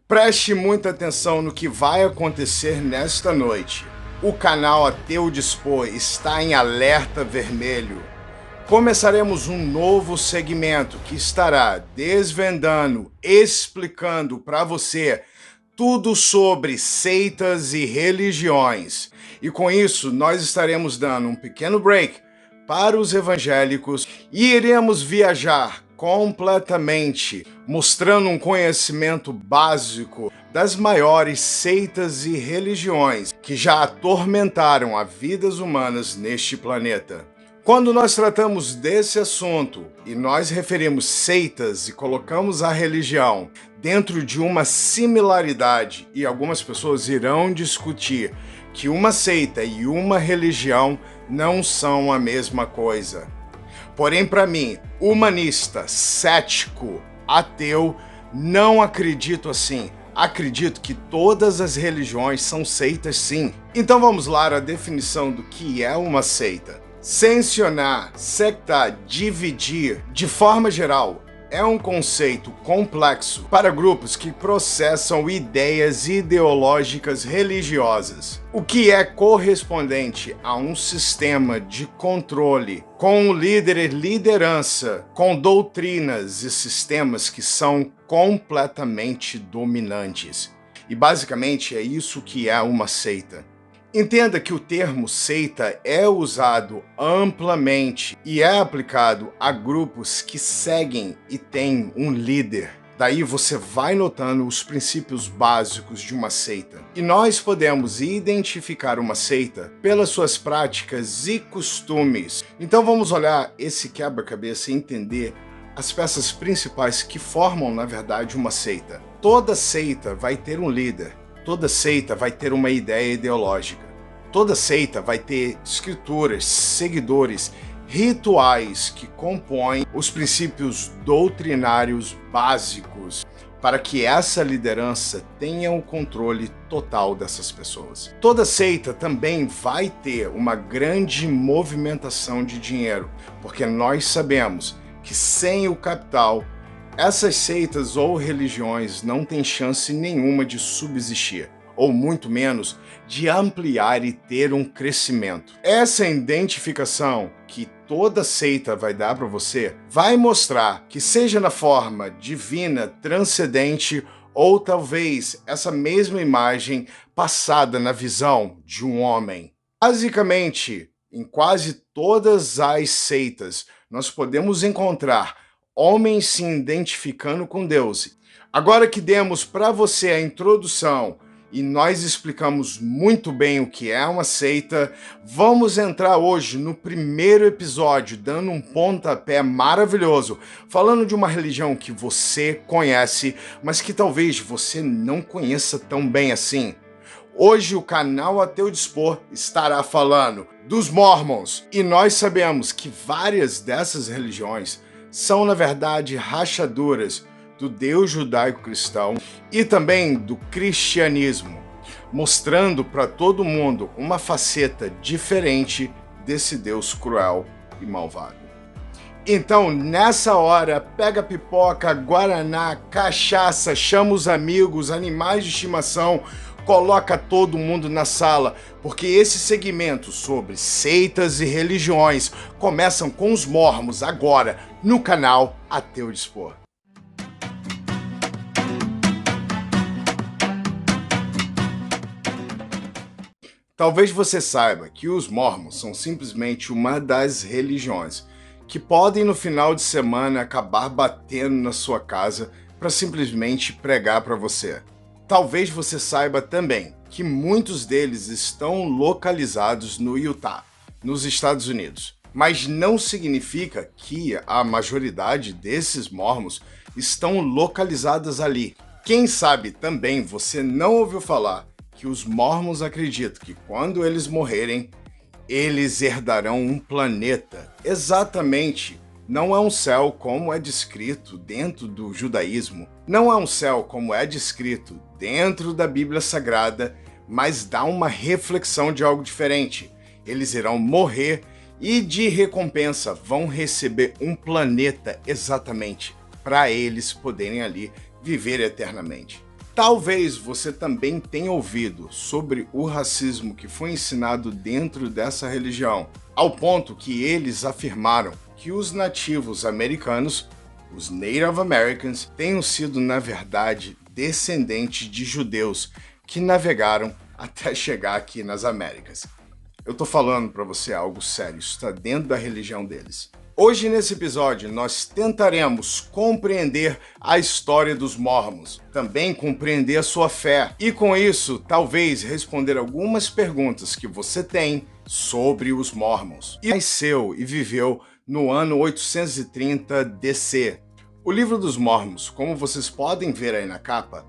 Preste muita atenção no que vai acontecer nesta noite. O canal Ateu Dispor está em alerta vermelho. Começaremos um novo segmento que estará desvendando, explicando para você tudo sobre seitas e religiões. E com isso, nós estaremos dando um pequeno break para os evangélicos e iremos viajar completamente, mostrando um conhecimento básico das maiores seitas e religiões que já atormentaram as vidas humanas neste planeta. Quando nós tratamos desse assunto e nós referimos seitas e colocamos a religião dentro de uma similaridade, e algumas pessoas irão discutir que uma seita e uma religião não são a mesma coisa. Porém, para mim, humanista, cético, ateu, não acredito assim. Acredito que todas as religiões são seitas, sim. Então vamos lá à definição do que é uma seita. Sancionar, sectar, dividir, de forma geral, é um conceito complexo para grupos que processam ideias ideológicas religiosas, o que é correspondente a um sistema de controle, com um líder e liderança, com doutrinas e sistemas que são completamente dominantes. E basicamente é isso que é uma seita. Entenda que o termo seita é usado amplamente e é aplicado a grupos que seguem e têm um líder. Daí você vai notando os princípios básicos de uma seita. E nós podemos identificar uma seita pelas suas práticas e costumes. Então vamos olhar esse quebra-cabeça e entender as peças principais que formam, na verdade, uma seita. Toda seita vai ter um líder. Toda seita vai ter uma ideia ideológica. Toda seita vai ter escrituras, seguidores, rituais que compõem os princípios doutrinários básicos para que essa liderança tenha o controle total dessas pessoas. Toda seita também vai ter uma grande movimentação de dinheiro, porque nós sabemos que sem o capital, essas seitas ou religiões não têm chance nenhuma de subsistir, ou muito menos de ampliar e ter um crescimento. Essa identificação que toda seita vai dar para você vai mostrar que seja na forma divina, transcendente, ou talvez essa mesma imagem passada na visão de um homem. Basicamente, em quase todas as seitas, nós podemos encontrar homens se identificando com Deus. Agora que demos para você a introdução e nós explicamos muito bem o que é uma seita, vamos entrar hoje no primeiro episódio, dando um pontapé maravilhoso, falando de uma religião que você conhece, mas que talvez você não conheça tão bem assim. Hoje o canal Ateu Dispor estará falando dos Mormons, e nós sabemos que várias dessas religiões são, na verdade, rachaduras do Deus judaico-cristão e também do cristianismo, mostrando para todo mundo uma faceta diferente desse Deus cruel e malvado. Então, nessa hora, pega pipoca, guaraná, cachaça, chama os amigos, animais de estimação, coloca todo mundo na sala, porque esse segmento sobre seitas e religiões começam com os Mormons agora no canal Ateu Dispor. Talvez você saiba que os Mormons são simplesmente uma das religiões que podem no final de semana acabar batendo na sua casa para simplesmente pregar para você. Talvez você saiba também que muitos deles estão localizados no Utah, nos Estados Unidos. Mas não significa que a majoridade desses Mormons estão localizados ali. Quem sabe também você não ouviu falar que os Mormons acreditam que quando eles morrerem, eles herdarão um planeta. Exatamente. Não é um céu como é descrito dentro do judaísmo. Não é um céu como é descrito dentro da Bíblia Sagrada, mas dá uma reflexão de algo diferente. Eles irão morrer e de recompensa vão receber um planeta exatamente para eles poderem ali viver eternamente. Talvez você também tenha ouvido sobre o racismo que foi ensinado dentro dessa religião, ao ponto que eles afirmaram que os nativos americanos, os Native Americans, tenham sido, na verdade, descendentes de judeus que navegaram até chegar aqui nas Américas. Eu tô falando para você algo sério, isso está dentro da religião deles. Hoje, nesse episódio, nós tentaremos compreender a história dos Mormons, também compreender a sua fé e, com isso, talvez responder algumas perguntas que você tem sobre os Mormons. E nasceu e viveu no ano 830 DC. O Livro dos Mormons, como vocês podem ver aí na capa,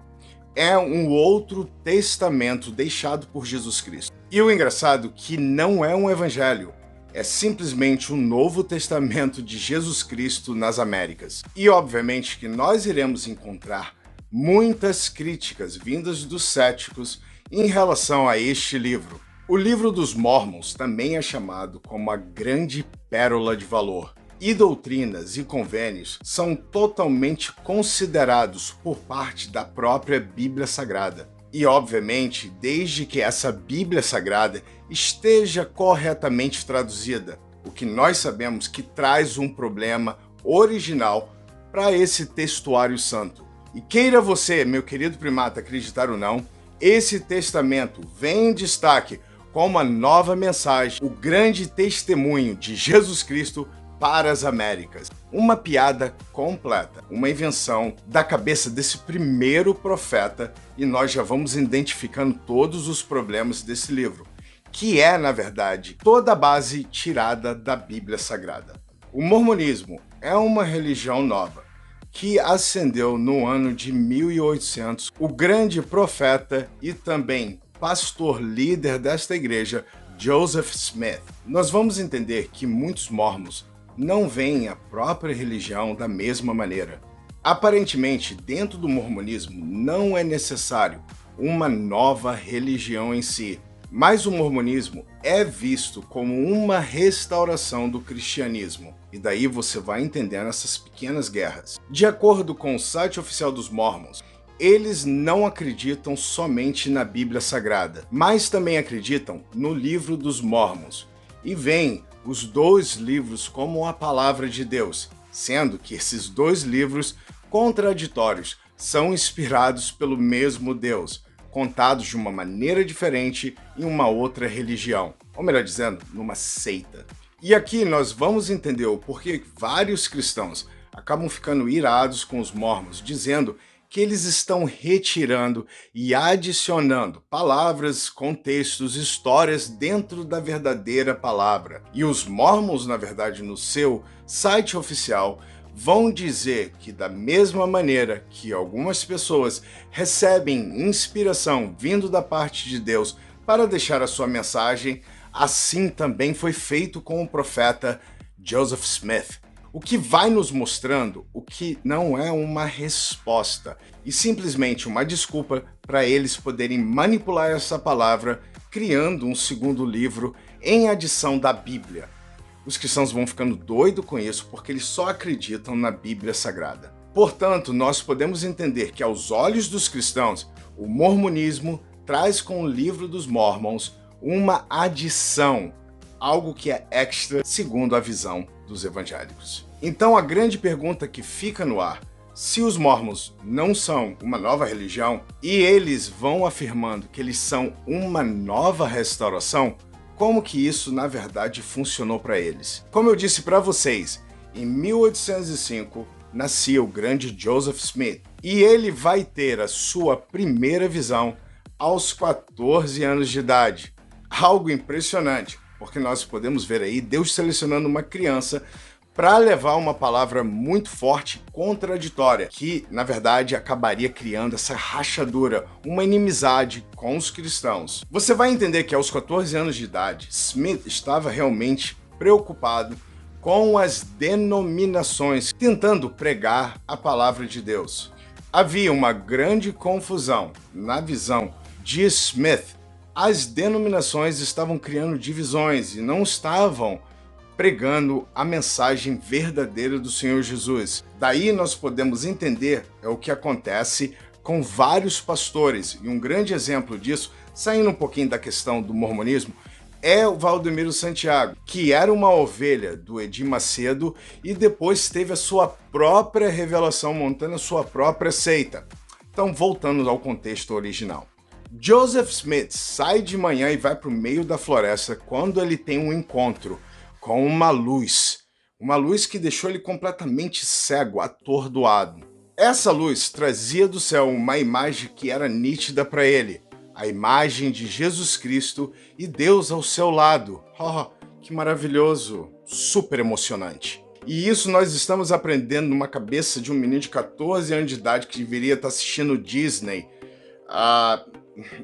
é um outro testamento deixado por Jesus Cristo. E o engraçado é que não é um evangelho, é simplesmente um Novo Testamento de Jesus Cristo nas Américas. E obviamente que nós iremos encontrar muitas críticas vindas dos céticos em relação a este livro. O Livro dos Mormons também é chamado como a Grande Pérola de Valor. E doutrinas e convênios são totalmente considerados por parte da própria Bíblia Sagrada. E, obviamente, desde que essa Bíblia Sagrada esteja corretamente traduzida, o que nós sabemos que traz um problema original para esse textuário santo. E queira você, meu querido primata, acreditar ou não, esse testamento vem em destaque como a nova mensagem, o grande testemunho de Jesus Cristo para as Américas. Uma piada completa, uma invenção da cabeça desse primeiro profeta, e nós já vamos identificando todos os problemas desse livro, que é, na verdade, toda a base tirada da Bíblia Sagrada. O mormonismo é uma religião nova, que ascendeu no ano de 1800. O grande profeta e também pastor líder desta igreja, Joseph Smith. Nós vamos entender que muitos mormons não veem a própria religião da mesma maneira. Aparentemente, dentro do mormonismo, não é necessário uma nova religião em si, mas o mormonismo é visto como uma restauração do cristianismo. E daí você vai entendendo essas pequenas guerras. De acordo com o site oficial dos Mormons, eles não acreditam somente na Bíblia Sagrada, mas também acreditam no Livro dos Mormons e veem os dois livros como a palavra de Deus, sendo que esses dois livros contraditórios são inspirados pelo mesmo Deus, contados de uma maneira diferente em uma outra religião, ou melhor dizendo, numa seita. E aqui nós vamos entender o porquê vários cristãos acabam ficando irados com os Mormons, dizendo que eles estão retirando e adicionando palavras, contextos, histórias dentro da verdadeira palavra. E os Mormons, na verdade, no seu site oficial, vão dizer que da mesma maneira que algumas pessoas recebem inspiração vindo da parte de Deus para deixar a sua mensagem, assim também foi feito com o profeta Joseph Smith. O que vai nos mostrando o que não é uma resposta e simplesmente uma desculpa para eles poderem manipular essa palavra, criando um segundo livro em adição da Bíblia. Os cristãos vão ficando doidos com isso porque eles só acreditam na Bíblia Sagrada. Portanto, nós podemos entender que aos olhos dos cristãos, o mormonismo traz com o Livro dos Mormons uma adição, algo que é extra segundo a visão dos evangélicos. Então a grande pergunta que fica no ar, se os Mormons não são uma nova religião e eles vão afirmando que eles são uma nova restauração, como que isso na verdade funcionou para eles? Como eu disse para vocês, em 1805 nascia o grande Joseph Smith e ele vai ter a sua primeira visão aos 14 anos de idade. Algo impressionante, porque nós podemos ver aí Deus selecionando uma criança para levar uma palavra muito forte, contraditória, que, na verdade, acabaria criando essa rachadura, uma inimizade com os cristãos. Você vai entender que aos 14 anos de idade, Smith estava realmente preocupado com as denominações, tentando pregar a palavra de Deus. Havia uma grande confusão na visão de Smith. As denominações estavam criando divisões e não estavam pregando a mensagem verdadeira do Senhor Jesus. Daí nós podemos entender o que acontece com vários pastores, e um grande exemplo disso, saindo um pouquinho da questão do mormonismo, é o Valdemiro Santiago, que era uma ovelha do Edir Macedo e depois teve a sua própria revelação, montando a sua própria seita. Então, voltando ao contexto original. Joseph Smith sai de manhã e vai para o meio da floresta quando ele tem um encontro com uma luz que deixou ele completamente cego, atordoado. Essa luz trazia do céu uma imagem que era nítida para ele, a imagem de Jesus Cristo e Deus ao seu lado. Oh, que maravilhoso, super emocionante. E isso nós estamos aprendendo numa cabeça de um menino de 14 anos de idade que deveria estar assistindo Disney.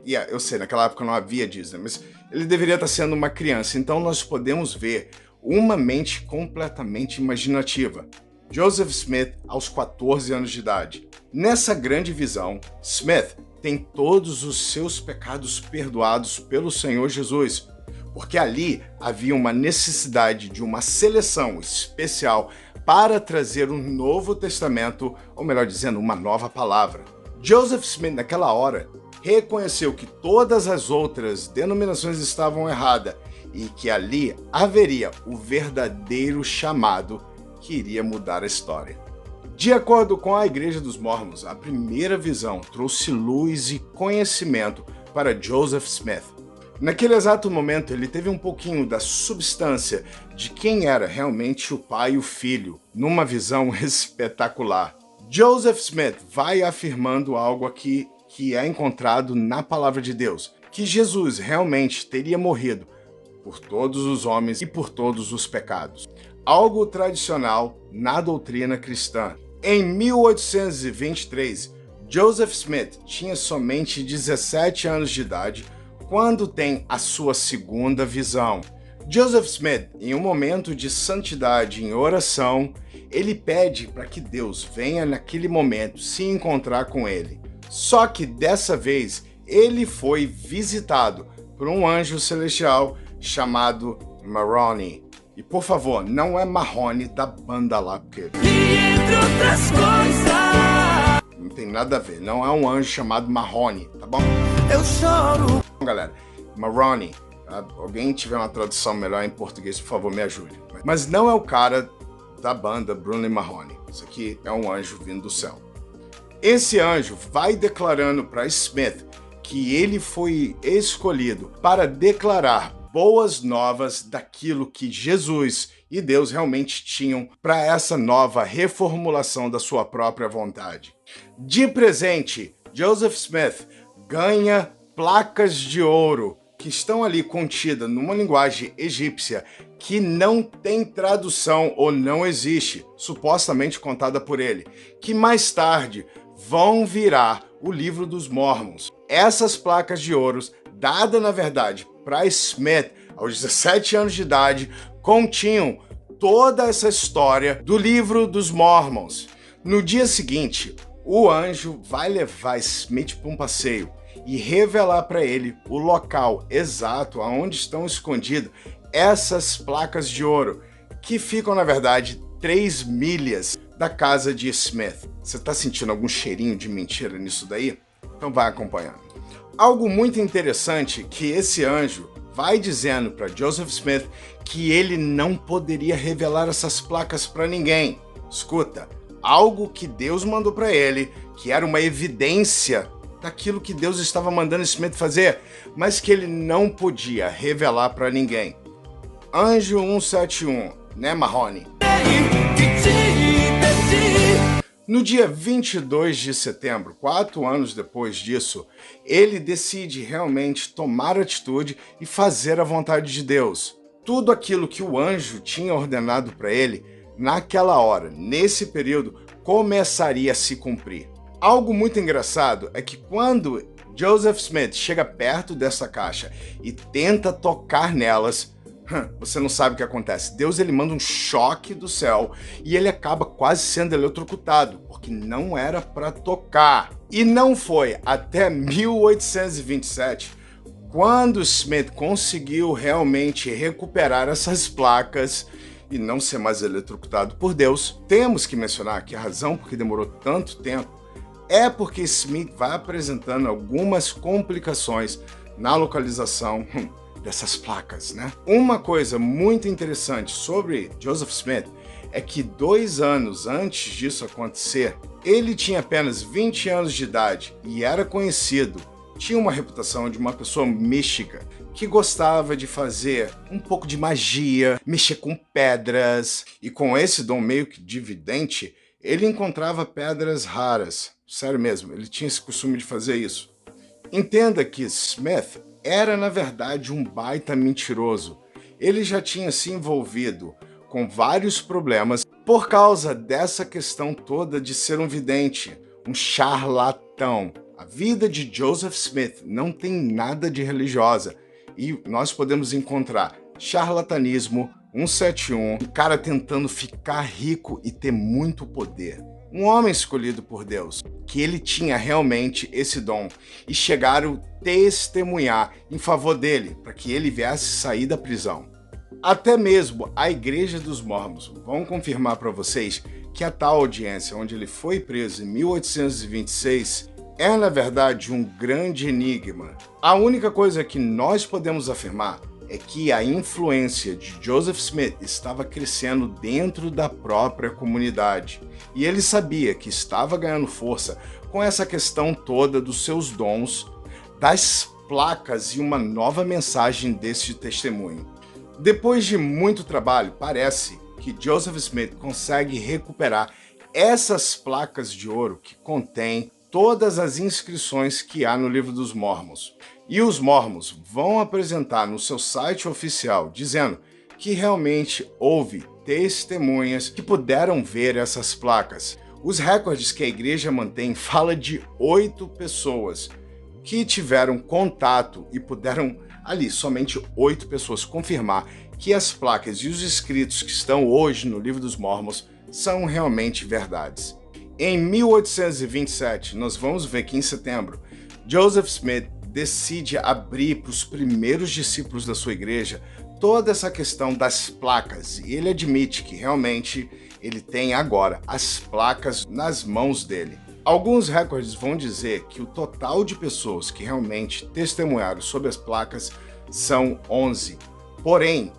Eu sei, naquela época não havia Disney, mas ele deveria estar sendo uma criança. Então nós podemos ver uma mente completamente imaginativa. Joseph Smith, aos 14 anos de idade. Nessa grande visão, Smith tem todos os seus pecados perdoados pelo Senhor Jesus, porque ali havia uma necessidade de uma seleção especial para trazer um novo testamento, ou melhor dizendo, uma nova palavra. Joseph Smith, naquela hora, reconheceu que todas as outras denominações estavam erradas e que ali haveria o verdadeiro chamado que iria mudar a história. De acordo com a Igreja dos Mormons, a primeira visão trouxe luz e conhecimento para Joseph Smith. Naquele exato momento, ele teve um pouquinho da substância de quem era realmente o pai e o filho, numa visão espetacular. Joseph Smith vai afirmando algo aqui que é encontrado na palavra de Deus, que Jesus realmente teria morrido por todos os homens e por todos os pecados. Algo tradicional na doutrina cristã. Em 1823, Joseph Smith tinha somente 17 anos de idade quando tem a sua segunda visão. Joseph Smith, em um momento de santidade em oração, ele pede para que Deus venha naquele momento se encontrar com ele. Só que dessa vez ele foi visitado por um anjo celestial chamado Maroni. E por favor, não é Marrone da banda lá, porque... E entre outras coisas... Não tem nada a ver, não é um anjo chamado Marrone, tá bom? Eu choro. Galera, Maroni, alguém tiver uma tradução melhor em português, por favor, me ajude. Mas não é o cara da banda Bruno e Marrone. Isso aqui é um anjo vindo do céu. Esse anjo vai declarando para Smith que ele foi escolhido para declarar boas novas daquilo que Jesus e Deus realmente tinham para essa nova reformulação da sua própria vontade. De presente, Joseph Smith ganha placas de ouro que estão ali contidas numa linguagem egípcia que não tem tradução ou não existe, supostamente contada por ele, que mais tarde vão virar o livro dos Mormons. Essas placas de ouro, dadas na verdade para Smith aos 17 anos de idade, continham toda essa história do livro dos Mormons. No dia seguinte, o anjo vai levar Smith para um passeio e revelar para ele o local exato aonde estão escondidas essas placas de ouro, que ficam, na verdade, 3 milhas da casa de Smith. Você está sentindo algum cheirinho de mentira nisso daí? Então vai acompanhando. Algo muito interessante que esse anjo vai dizendo para Joseph Smith que ele não poderia revelar essas placas para ninguém. Escuta, algo que Deus mandou para ele, que era uma evidência daquilo que Deus estava mandando Smith fazer, mas que ele não podia revelar para ninguém. Anjo 171, né, Marrone? No dia 22 de setembro, 4 anos depois disso, ele decide realmente tomar atitude e fazer a vontade de Deus. Tudo aquilo que o anjo tinha ordenado para ele, naquela hora, nesse período, começaria a se cumprir. Algo muito engraçado é que quando Joseph Smith chega perto dessa caixa e tenta tocar nelas, você não sabe o que acontece. Deus ele manda um choque do céu e ele acaba quase sendo eletrocutado, porque não era para tocar. E não foi até 1827, quando Smith conseguiu realmente recuperar essas placas e não ser mais eletrocutado por Deus. Temos que mencionar que a razão por que demorou tanto tempo É porque Smith vai apresentando algumas complicações na localização dessas placas, né? Uma coisa muito interessante sobre Joseph Smith é que 2 anos antes disso acontecer, ele tinha apenas 20 anos de idade e era conhecido, tinha uma reputação de uma pessoa mística que gostava de fazer um pouco de magia, mexer com pedras, e com esse dom meio que de vidente, ele encontrava pedras raras. Sério mesmo, ele tinha esse costume de fazer isso. Entenda que Smith era, na verdade, um baita mentiroso. Ele já tinha se envolvido com vários problemas por causa dessa questão toda de ser um vidente, um charlatão. A vida de Joseph Smith não tem nada de religiosa e nós podemos encontrar charlatanismo, 171, um cara tentando ficar rico e ter muito poder. Um homem escolhido por Deus, que ele tinha realmente esse dom, e chegaram a testemunhar em favor dele, para que ele viesse sair da prisão. Até mesmo a Igreja dos Mormons vão confirmar para vocês que a tal audiência onde ele foi preso em 1826 é, na verdade, um grande enigma. A única coisa que nós podemos afirmar é que a influência de Joseph Smith estava crescendo dentro da própria comunidade. E ele sabia que estava ganhando força com essa questão toda dos seus dons, das placas e uma nova mensagem desse testemunho. Depois de muito trabalho, parece que Joseph Smith consegue recuperar essas placas de ouro que contêm todas as inscrições que há no Livro dos Mormons. E os Mormons vão apresentar no seu site oficial dizendo que realmente houve testemunhas que puderam ver essas placas. Os recordes que a igreja mantém fala de 8 pessoas que tiveram contato e puderam ali, somente 8 pessoas, confirmar que as placas e os escritos que estão hoje no Livro dos Mormons são realmente verdades. Em 1827, nós vamos ver que em setembro, Joseph Smith decide abrir para os primeiros discípulos da sua igreja toda essa questão das placas, e ele admite que realmente ele tem agora as placas nas mãos dele. Alguns recordes vão dizer que o total de pessoas que realmente testemunharam sobre as placas são 11. Porém,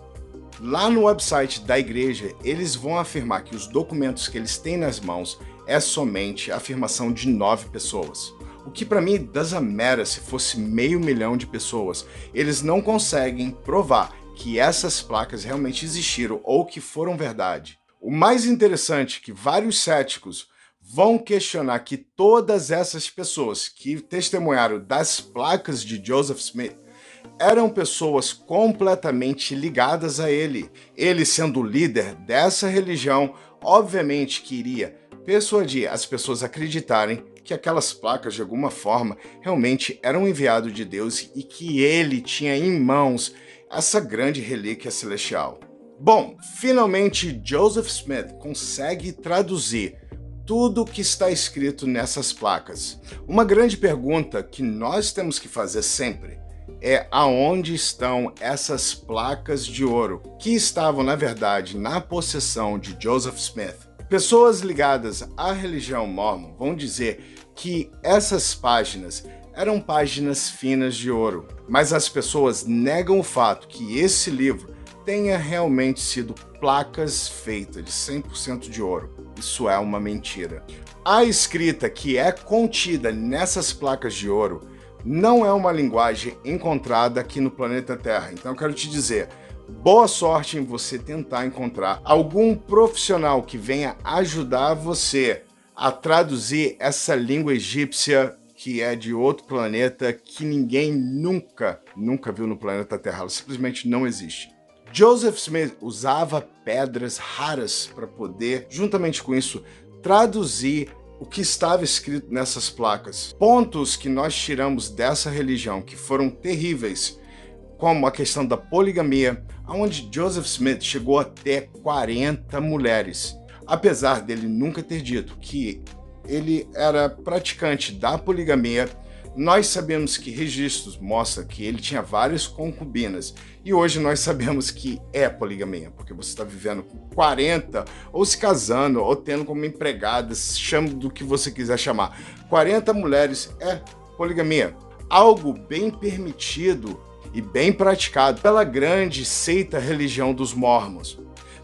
lá no website da igreja, eles vão afirmar que os documentos que eles têm nas mãos é somente a afirmação de 9 pessoas. O que para mim doesn't matter se fosse 500 mil de pessoas. Eles não conseguem provar que essas placas realmente existiram ou que foram verdade. O mais interessante é que vários céticos vão questionar que todas essas pessoas que testemunharam das placas de Joseph Smith eram pessoas completamente ligadas a ele. Ele, sendo o líder dessa religião, obviamente queria persuadir as pessoas a acreditarem que aquelas placas, de alguma forma, realmente eram enviados de Deus e que ele tinha em mãos essa grande relíquia celestial. Bom, finalmente Joseph Smith consegue traduzir tudo o que está escrito nessas placas. Uma grande pergunta que nós temos que fazer sempre é aonde estão essas placas de ouro que estavam, na verdade, na possessão de Joseph Smith. Pessoas ligadas à religião mórmon vão dizer que essas páginas eram páginas finas de ouro, mas as pessoas negam o fato que esse livro tenha realmente sido placas feitas de 100% de ouro. Isso é uma mentira. A escrita que é contida nessas placas de ouro não é uma linguagem encontrada aqui no planeta Terra. Então eu quero te dizer, boa sorte em você tentar encontrar algum profissional que venha ajudar você a traduzir essa língua egípcia que é de outro planeta que ninguém nunca viu no planeta Terra. Ela simplesmente não existe. Joseph Smith usava pedras raras para poder, juntamente com isso, traduzir o que estava escrito nessas placas. Pontos que nós tiramos dessa religião que foram terríveis, como a questão da poligamia, onde Joseph Smith chegou a ter 40 mulheres. Apesar dele nunca ter dito que ele era praticante da poligamia, Nós sabemos que registros mostram que ele tinha várias concubinas, e hoje nós sabemos que é poligamia, porque você está vivendo com 40, ou se casando, ou tendo como empregadas, chame do que você quiser chamar. 40 mulheres é poligamia. Algo bem permitido e bem praticado pela grande seita religião dos Mormons.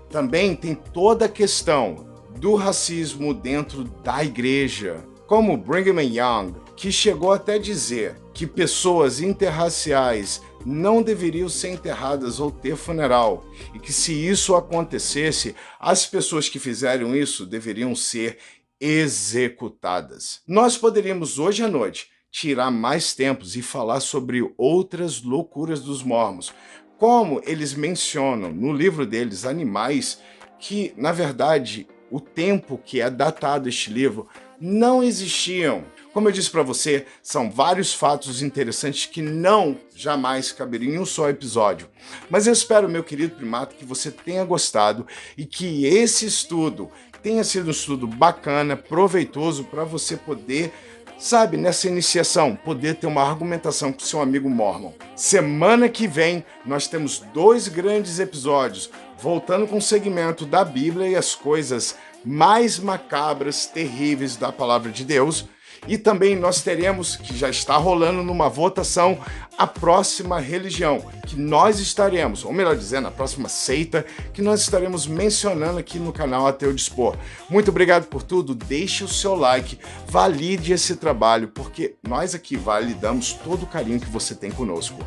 Também tem toda a questão do racismo dentro da igreja, como Brigham Young, que chegou até dizer que pessoas interraciais não deveriam ser enterradas ou ter funeral, e que se isso acontecesse, as pessoas que fizeram isso deveriam ser executadas. Nós poderíamos hoje à noite tirar mais tempos e falar sobre outras loucuras dos Mormons, como eles mencionam no livro deles animais que, na verdade, o tempo que é datado este livro não existiam. Como eu disse para você, são vários fatos interessantes que não jamais caberiam em um só episódio. Mas eu espero, meu querido primata, que você tenha gostado e que esse estudo tenha sido um estudo bacana, proveitoso para você poder, sabe, nessa iniciação, poder ter uma argumentação com seu amigo Mormon. Semana que vem nós temos 2 grandes episódios, voltando com o segmento da Bíblia e as coisas mais macabras, terríveis da palavra de Deus. E também nós teremos, que já está rolando numa votação, a próxima religião que nós estaremos, ou melhor dizendo, a próxima seita que nós estaremos mencionando aqui no canal Ateu Dispor. Muito obrigado por tudo, deixe o seu like, valide esse trabalho, porque nós aqui validamos todo o carinho que você tem conosco.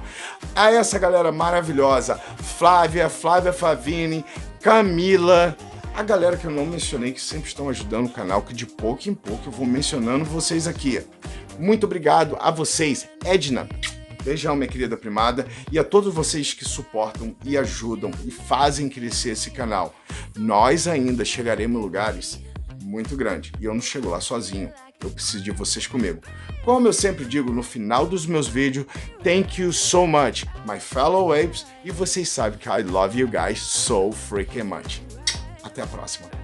A essa galera maravilhosa, Flávia Favini, Camila, a galera que eu não mencionei, que sempre estão ajudando o canal, que de pouco em pouco eu vou mencionando vocês aqui. Muito obrigado a vocês, Edna, beijão minha querida primada, e a todos vocês que suportam e ajudam e fazem crescer esse canal. Nós ainda chegaremos em lugares muito grandes, e eu não chego lá sozinho, eu preciso de vocês comigo. Como eu sempre digo no final dos meus vídeos, thank you so much, my fellow apes, e vocês sabem que I love you guys so freaking much. Até a próxima.